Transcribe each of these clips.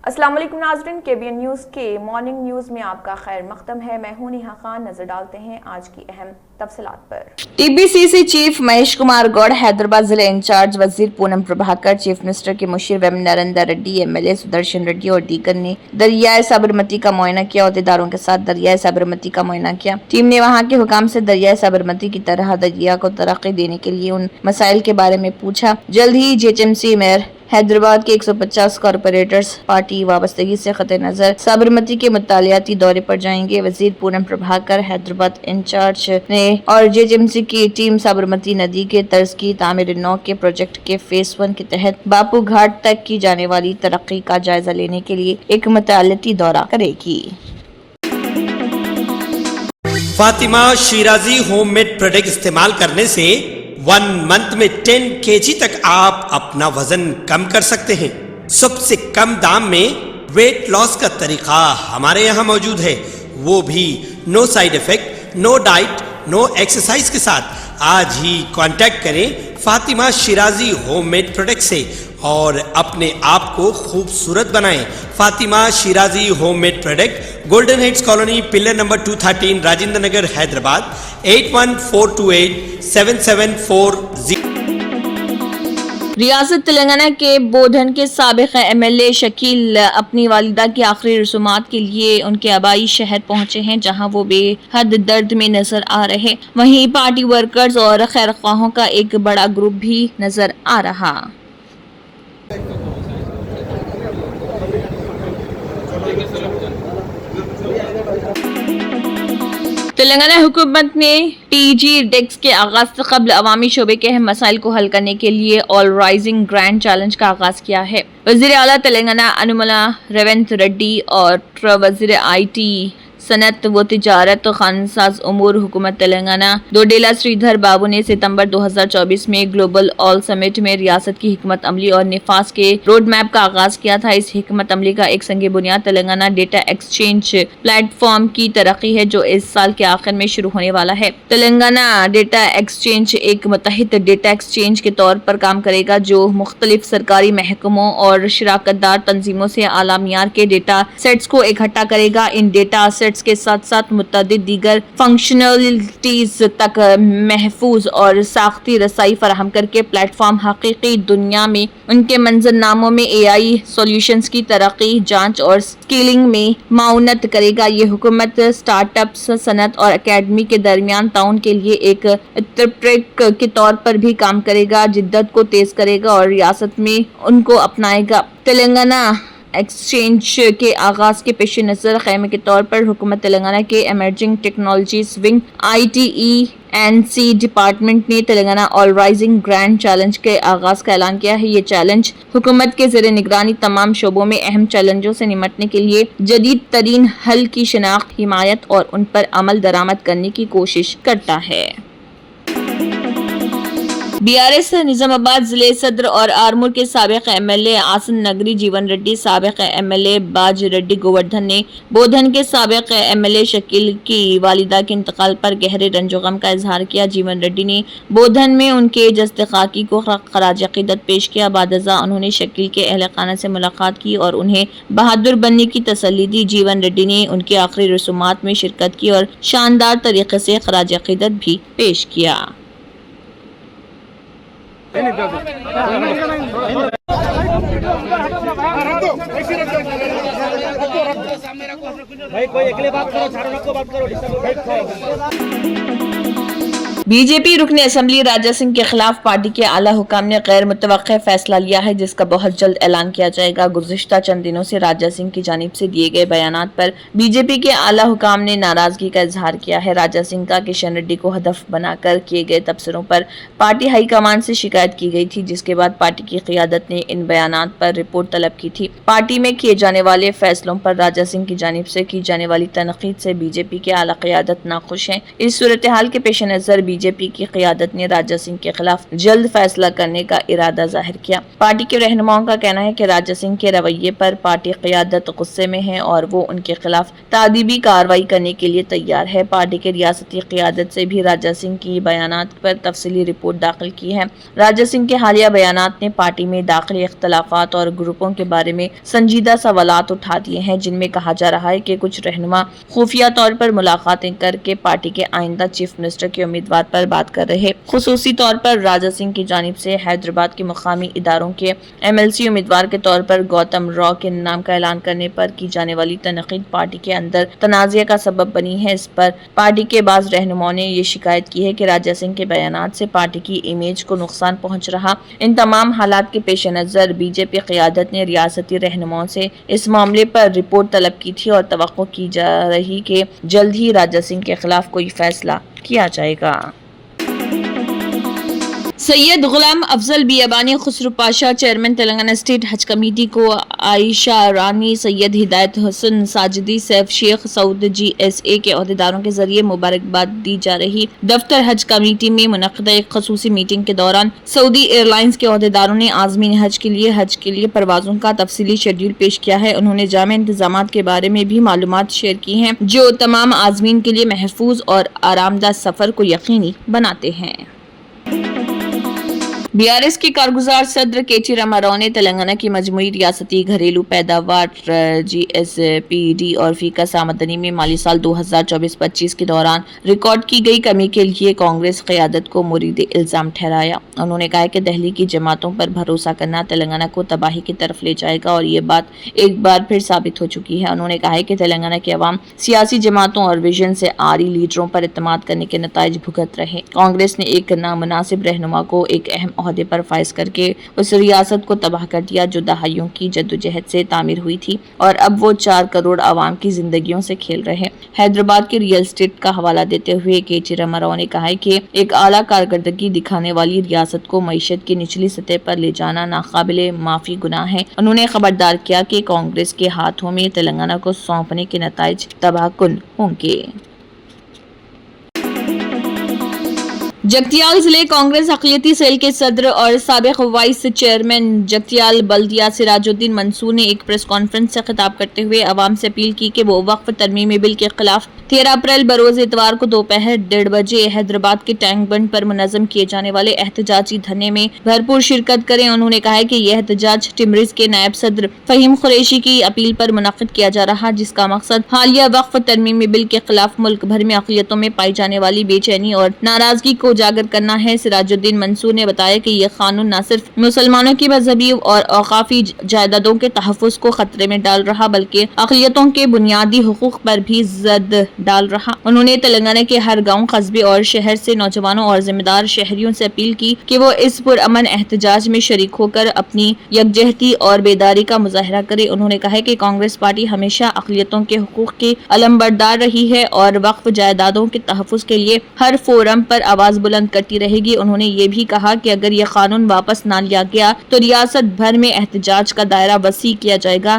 السلام علیکم ناظرین، KBN نیوز کے مارننگ نیوز میں آپ کا خیر مقدم ہے۔ میں ہوں نیہا خان۔ نظر ڈالتے ہیں آج کی اہم تفصیلات پر۔ TPCC چیف مہیش کمار گوڑ، حیدرآباد ضلع انچارج وزیر پونم پربھاکر، چیف منسٹر کے مشیر ویم نریندر ریڈی، MLA سدرشن ریڈی اور دیگر نے دریائے سابرمتی کا معائنہ کیا۔ عہدیداروں کے ساتھ دریائے سابرمتی کا معائنہ کیا۔ ٹیم نے وہاں کے حکام سے دریائے سابرمتی کی طرح دریا کو ترقی دینے کے لیے ان مسائل کے بارے میں پوچھا۔ جلد ہی GHMC میئر حیدرآباد کے 150 کارپوریٹرز پارٹی وابستگی سے قطع نظر سابرمتی کے مطالعاتی دورے پر جائیں گے۔ وزیر پونم پربھاکر حیدرآباد انچارج نے اور GHMC کی ٹیم سابرمتی ندی کے طرز کی تعمیر نو کے پروجیکٹ کے فیز 1 کے تحت باپو گھاٹ تک کی جانے والی ترقی کا جائزہ لینے کے لیے ایک مطالعاتی دورہ کرے گی۔ Fatima Shirazi home made product استعمال کرنے سے 1 منتھ میں 10 kg تک آپ اپنا وزن کم کر سکتے ہیں۔ سب سے کم دام میں ویٹ لاس کا طریقہ ہمارے یہاں موجود ہے، وہ بھی no side effect, no diet, no exercise کے ساتھ۔ آج ہی کانٹیکٹ کریں Fatima Shirazi home made product سے اور اپنے آپ کو خوبصورت بنائیں۔ Fatima Shirazi home made product, golden heights colony, pillar number 213، Rajendra Nagar, Hyderabad, 8142877440۔ ریاست تلنگانہ کے بودھن کے سابق MLA شکیل اپنی والدہ کی آخری رسومات کے لیے ان کے آبائی شہر پہنچے ہیں، جہاں وہ بے حد درد میں نظر آ رہے۔ وہیں پارٹی ورکرز اور خیرخواہوں کا ایک بڑا گروپ بھی نظر آ رہا۔ تلنگانہ حکومت نے TG ڈیسک کے آغاز سے قبل عوامی شعبے کے اہم مسائل کو حل کرنے کے لیے آل رائزنگ گرینڈ چیلنج کا آغاز کیا ہے۔ وزیر اعلیٰ تلنگانہ انوملا ریونت ریڈی اور وزیر IT صنعت و تجارت قانون ساز امور حکومت تلنگانہ دوڈیلا سریدھر بابو نے ستمبر 2024 میں گلوبل آل سمٹ میں ریاست کی حکمت عملی اور نفاذ کے روڈ میپ کا آغاز کیا تھا۔ اس حکمت عملی کا ایک سنگ بنیاد Telangana data exchange plate form کی ترقی ہے، جو اس سال کے آخر میں شروع ہونے والا ہے۔ تلنگانہ ڈیٹا ایکسچینج ایک متحد ڈیٹا ایکسچینج کے طور پر کام کرے گا، جو مختلف سرکاری محکموں اور شراکت دار تنظیموں سے اعلیٰ معیار کے ڈیٹا سیٹس کو اکٹھا کرے گا۔ ان ڈیٹا سیٹس کے ساتھ ساتھ متعدد دیگر فنکشنلٹیز تک محفوظ اور ساختی رسائی فراہم کر کے پلیٹ فارم حقیقی دنیا میں ان کے منظرناموں میں AI سولوشنز کی ترقی، جانچ اور اسکیلنگ میں معاونت کرے گا۔ یہ حکومت اسٹارٹ اپس، صنعت اور اکیڈمی کے درمیان تعاون کے لیے ایک ٹریک کے طور پر بھی کام کرے گا، جدت کو تیز کرے گا اور ریاست میں ان کو اپنائے گا۔ تلنگانہ ایکسچینج کے آغاز کے پیش نظر خیمے کے طور پر حکومت تلنگانہ کے emerging technologies wing ITENC department نے تلنگانہ آل رائزنگ گرینڈ چیلنج کے آغاز کا اعلان کیا ہے۔ یہ چیلنج حکومت کے زیر نگرانی تمام شعبوں میں اہم چیلنجوں سے نمٹنے کے لیے جدید ترین حل کی شناخت، حمایت اور ان پر عمل درآمد کرنے کی کوشش کرتا ہے۔ BRS نظام آباد ضلع صدر اور آرمور کے سابق MLA آسن نگری جیون ریڈی، سابق MLA باج ریڈی گووردھن نے بودھن کے سابق MLA شکیل کی والدہ کے انتقال پر گہرے رنج و غم کا اظہار کیا۔ جیون ریڈی نے بودھن میں ان کے جسد خاکی کو خراج عقیدت پیش کیا۔ بعد ازاں انہوں نے شکیل کے اہل خانہ سے ملاقات کی اور انہیں بہادر بننے کی تسلی دی۔ جیون ریڈی نے ان کی آخری رسومات میں شرکت کی اور شاندار طریقے سے خراج عقیدت بھی پیش کیا۔ BJP رکن اسمبلی راجہ سنگھ کے خلاف پارٹی کے اعلیٰ حکام نے غیر متوقع فیصلہ لیا ہے، جس کا بہت جلد اعلان کیا جائے گا۔ گزشتہ چند دنوں سے راجہ سنگھ کی جانب سے دیے گئے بیانات پر BJP کے اعلیٰ حکام نے ناراضگی کا اظہار کیا ہے۔ راجہ سنگھ کا کشن ریڈی کو ہدف بنا کر کیے گئے تبصروں پر پارٹی ہائی کمان سے شکایت کی گئی تھی، جس کے بعد پارٹی کی قیادت نے ان بیانات پر رپورٹ طلب کی تھی۔ پارٹی میں کیے جانے والے فیصلوں پر راجہ سنگھ کی جانب سے کی جانے والی تنقید سے BJP کے اعلیٰ قیادت ناخوش ہیں۔ اس صورتحال کے پیش نظر BJP جے پی کی قیادت نے راجہ سنگھ کے خلاف جلد فیصلہ کرنے کا ارادہ ظاہر کیا۔ پارٹی کے رہنماؤں کا کہنا ہے کہ راجہ سنگھ کے رویے پر پارٹی قیادت غصے میں ہے اور وہ ان کے خلاف تعدیبی کارروائی کرنے کے لیے تیار ہے۔ پارٹی کے ریاستی قیادت سے بھی راجہ سنگھ کی بیانات پر تفصیلی رپورٹ داخل کی ہے۔ راجہ سنگھ کے حالیہ بیانات نے پارٹی میں داخلی اختلافات اور گروپوں کے بارے میں سنجیدہ سوالات اٹھا دیے ہیں، جن میں کہا جا رہا ہے کہ کچھ رہنما خفیہ طور پر ملاقاتیں کر کے پارٹی کے آئندہ چیف منسٹر کے امیدوار پر بات کر رہے، خصوصی طور پر راجہ سنگھ کی جانب سے حیدرآباد کے مقامی اداروں کے MLC امیدوار کے طور پر گوتم راؤ کے نام کا اعلان کرنے پر کی جانے والی تنقید پارٹی کے اندر تنازع کا سبب بنی ہے۔ اس پر پارٹی کے بعض رہنماؤں نے یہ شکایت کی ہے کہ راجہ سنگھ کے بیانات سے پارٹی کی امیج کو نقصان پہنچ رہا۔ ان تمام حالات کے پیش نظر بی جے پی قیادت نے ریاستی رہنماؤں سے اس معاملے پر رپورٹ طلب کی تھی اور توقع کی جا رہی کہ جلد ہی راجہ سنگھ کے خلاف کوئی فیصلہ کیا جائے گا۔ سید غلام افضل بیابانی خسرو پاشا چیئرمین تلنگانہ اسٹیٹ حج کمیٹی کو عائشہ رانی، سید ہدایت حسن ساجدی، سیف شیخ، سعود GSA کے عہدیداروں کے ذریعے مبارکباد دی جا رہی۔ دفتر حج کمیٹی میں منعقدہ ایک خصوصی میٹنگ کے دوران سعودی ایئر لائنز کے عہدیداروں نے عازمین حج کے لیے پروازوں کا تفصیلی شیڈول پیش کیا ہے۔ انہوں نے جامع انتظامات کے بارے میں بھی معلومات شیئر کی ہیں جو تمام عازمین کے لیے محفوظ اور آرام دہ سفر کو یقینی بناتے ہیں۔ BRS کے کارگزار صدر KT راما راؤ نے تلنگانہ کی مجموعی ریاستی گھریلو پیداوار GSPD اور فی کس آمدنی میں مالی سال 2024-25 کے دوران ریکارڈ کی گئی کمی کے لیے کانگریس قیادت کو مورد الزام ٹھہرایا۔ انہوں نے کہا کہ دہلی کی جماعتوں پر بھروسہ کرنا تلنگانہ کو تباہی کی طرف لے جائے گا اور یہ بات ایک بار پھر ثابت ہو چکی ہے۔ انہوں نے کہا کہ تلنگانہ کے عوام سیاسی جماعتوں اور ویژن سے عاری لیڈروں پر اعتماد کرنے کے نتائج بھگت رہے۔ کانگریس نے ایک نامناسب رہنما کو ایک اہم عہدے پر فائز کر کے اس ریاست کو تباہ کر دیا جو دہائیوں کی جدوجہد سے تعمیر ہوئی تھی اور اب وہ 4 کروڑ عوام کی زندگیوں سے کھیل رہے۔ حیدرآباد کے ریئل اسٹیٹ کا حوالہ دیتے ہوئے KT راما راؤ نے کہا کہ ایک اعلیٰ کارکردگی دکھانے والی ریاست کو معیشت کی نچلی سطح پر لے جانا ناقابل معافی گناہ ہے۔ انہوں نے خبردار کیا کہ کانگریس کے ہاتھوں میں تلنگانہ کو سونپنے کے نتائج تباہ کن ہوں گے۔ جگتیال ضلع کانگریس اقلیتی سیل کے صدر اور سابق وائس چیئرمین جگتیال بلدیہ سراج الدین منصور نے ایک پریس کانفرنس سے خطاب کرتے ہوئے عوام سے اپیل کی کہ وہ وقف ترمیمی بل کے خلاف 13 اپریل بروز اتوار کو دوپہر 1:30 بجے حیدرآباد کے ٹینک بنڈ پر منظم کیے جانے والے احتجاجی دھرنے میں بھرپور شرکت کریں۔ انہوں نے کہا کہ یہ احتجاج ٹمریز کے نائب صدر فہیم قریشی کی اپیل پر منعقد کیا جا رہا، جس کا مقصد حالیہ وقف ترمیمی بل کے خلاف ملک بھر میں اقلیتوں میں پائی جانے والی بے چینی اور ناراضگی کو اجاگر کرنا ہے۔ سراج الدین منصور نے بتایا کہ یہ قانون نہ صرف مسلمانوں کی مذہبی اور اوقافی جائیدادوں کے تحفظ کو خطرے میں ڈال رہا بلکہ اقلیتوں کے بنیادی حقوق پر بھی زد ڈال رہا۔ انہوں نے تلنگانہ کے ہر گاؤں، قصبے اور شہر سے نوجوانوں اور ذمہ دار شہریوں سے اپیل کی کہ وہ اس پرامن احتجاج میں شریک ہو کر اپنی یکجہتی اور بیداری کا مظاہرہ کرے۔ انہوں نے کہا کہ کانگریس پارٹی ہمیشہ اقلیتوں کے حقوق کی علمبردار رہی ہے اور وقف جائیدادوں کے تحفظ کے لیے ہر فورم پر آواز بلند کرتی رہے گی۔ انہوں نے یہ بھی کہا کہ اگر یہ قانون واپس نہ لیا گیا تو ریاست بھر میں احتجاج کا دائرہ وسیع کیا جائے گا۔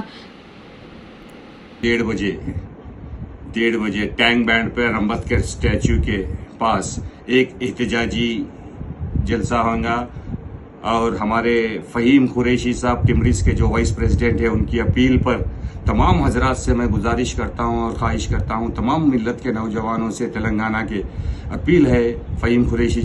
1:30 بجے ٹینک بینڈ پر امبیڈکر اسٹیچو کے پاس ایک احتجاجی جلسہ ہوگا اور ہمارے فہیم قریشی صاحب ٹمریز کے جو وائس پریزیڈنٹ ہیں ان کی اپیل پر تمام حضرات سے میں گزارش کرتا ہوں اور خواہش کرتا ہوں، تمام ملت کے نوجوانوں سے تلنگانہ کے اپیل ہے فہیم قریشی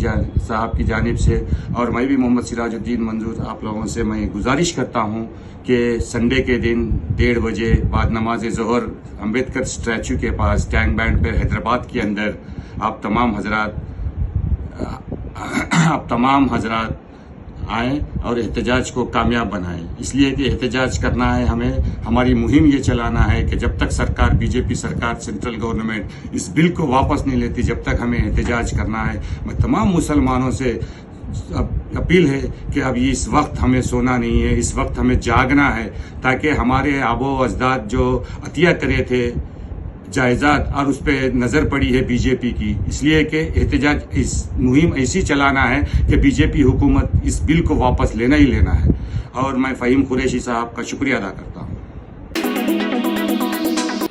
صاحب کی جانب سے، اور میں بھی محمد سراج الدین منظور آپ لوگوں سے میں گزارش کرتا ہوں کہ سنڈے کے دن 1:30 بجے بعد نماز ظہر امبیڈکر اسٹیچو کے پاس ٹینک بینڈ پر حیدرآباد کے اندر آپ تمام حضرات آئیں اور احتجاج کو کامیاب بنائیں، اس لیے کہ احتجاج کرنا ہے ہمیں، ہماری مہم یہ چلانا ہے کہ جب تک سرکار BJP سرکار سینٹرل گورنمنٹ اس بل کو واپس نہیں لیتی جب تک ہمیں احتجاج کرنا ہے۔ میں تمام مسلمانوں سے اپیل ہے کہ اب اس وقت ہمیں سونا نہیں ہے، اس وقت ہمیں جاگنا ہے تاکہ ہمارے آبا و اجداد جو عطیہ کرے تھے جائیداد اور اس پہ نظر پڑی ہے BJP کی، اس لیے کہ احتجاج اس مہم ایسی چلانا ہے کہ BJP حکومت اس بل کو واپس لینا ہی لینا ہے، اور میں فہیم قریشی صاحب کا شکریہ ادا کرتا ہوں۔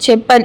56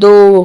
2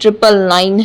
999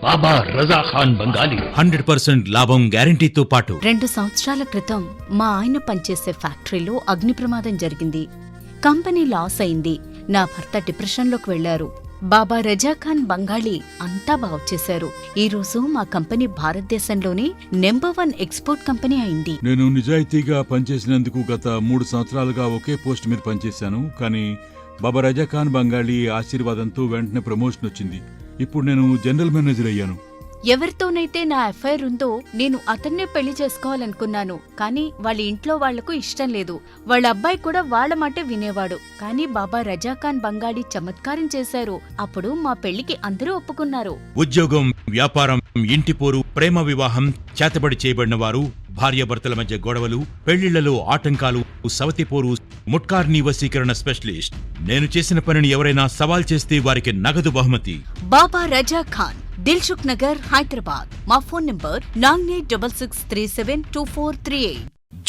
బాబా రజా ఖాన్ బంగాలి 100% లాభం గ్యారంటీతో పాటు 2 సంవత్సరాల క్రితం మా ఆయన పనిచేసే ఫ్యాక్టరీలో అగ్ని ప్రమాదం జరిగింది. కంపెనీ లాస్ అయింది. నా భర్త డిప్రెషన్లోకి వెళ్లారు. బాబా రజా ఖాన్ బంగాళీ అంతా బాగుచేశారు. ఈ రోజు మా కంపెనీ భారతదేశంలోనే నెంబర్ 1 ఎక్స్పోర్ట్ కంపెనీ అయింది. నేను నిజాయితీగా పనిచేసినందుకు గత 3 సంవత్సరాలుగా ఒకే పోస్ట్ మీద పనిచేశాను. కానీ బాబా రజా ఖాన్ బంగాళీ ఆశీర్వాదంతో వెంటనే ప్రమోషన్ వచ్చింది. ఇప్పుడు నేను జనరల్ మేనేజర్ అయ్యాను. ఎవరితోనైతే నా అఫైర్ ఉందో నేను అతన్నే పెళ్లి చేసుకోవాలనుకున్నాను. కానీ వాళ్ళ ఇంట్లో వాళ్లకు ఇష్టం లేదు. వాళ్ళ అబ్బాయి కూడా వాళ్ళ మాటే వినేవాడు. కానీ బాబా రజా ఖాన్ బంగాళీ చమత్కారం చేశారు. అప్పుడు మా పెళ్లికి అందరూ ఒప్పుకున్నారు. ఉద్యోగం, వ్యాపారం, ఇంటి పోరు, ప్రేమ వివాహం, చేతబడి చేయబడిన వారు, భార్యాభర్తల మధ్య గొడవలు, పెళ్లిళ్లలో ఆటంకాలు, సవతిపోరు, ముట్కార్ని వశీకరణ స్పెషలిస్ట్. నేను చేసిన పనిని ఎవరైనా సవాల్ చేస్తే వారికి నగదు బహుమతి. బాబా రజా ఖాన్, దిల్సుఖ్ నగర్, హైదరాబాద్. మా phone number 9866372438.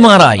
MRI,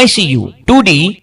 ICU, 2D